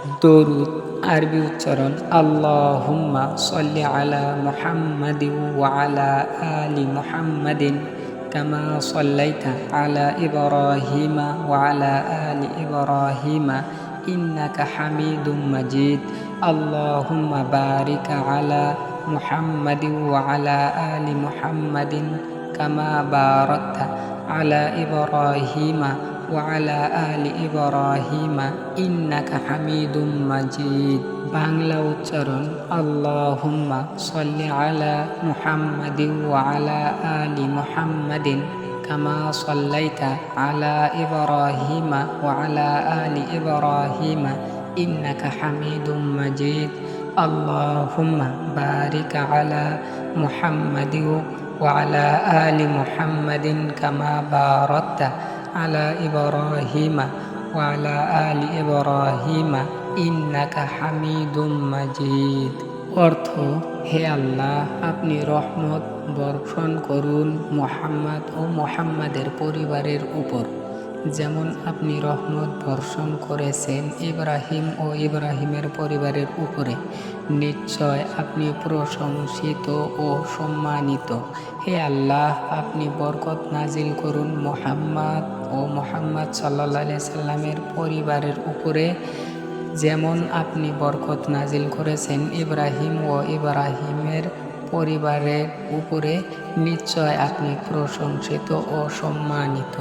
দরুদ আরবি উচ্চারণ আল্লাহুম্মা সাল্লি আলা মুহাম্মাদিন ওয়া আলা আলি মুহাম্মাদিন কামা সাল্লাইতা আলা ইব্রাহিমা ওয়া আলা আলি ইব্রাহিমা ইন্নাকা হামিদুম মাজিদ। আল্লাহুম্মা বারিক আলা মুহাম্মাদিন ওয়া আলা আলি মুহাম্মাদিন কামা বারাকতা আলা ইব্রাহিমা ওয়া আলা আলি ইব্রাহিমা ইন্নাকা হামিদুম মাজিদ। বাংলা উচ্চারণ আল্লাহুম্মা সাল্লি আলা মুহাম্মাদিন ওয়া আলা আলি মুহাম্মাদিন কামা সাল্লাইতা আলা ইব্রাহিমা ওয়া আলা আলি ইব্রাহিমা ইন্নাকা হামিদুম মাজিদ। আল্লাহুম্মা বারিক আলা মুহাম্মাদিন ওয়া আলা আলি মুহাম্মাদিন কামা বারাকতা আলা ইব্রাহিমা ওয়া আলা আলি ইব্রাহিমা ইন্নাকা হামিদুম মাজিদ। অর্থ, হে আল্লাহ, আপনি রহমত বর্ষণ করুন মুহাম্মদ ও মুহাম্মাদের পরিবারের উপর, যেমন আপনি রহমত বর্ষণ করেছেন ইব্রাহিম ও ইব্রাহিমের পরিবারের উপরে। নিশ্চয় আপনি প্রশংসিত ও সম্মানিত। হে আল্লাহ, আপনি বরকত নাজিল করুন মুহাম্মদ ও মুহাম্মদ সাল্লাল্লাহু আলাইহি সাল্লামের পরিবারের উপরে, যেমন আপনি বরকত নাজিল করেছেন ইব্রাহিম ও ইব্রাহিমের পরিবারের উপরে। নিশ্চয় আপনি প্রশংসিত ও সম্মানিত।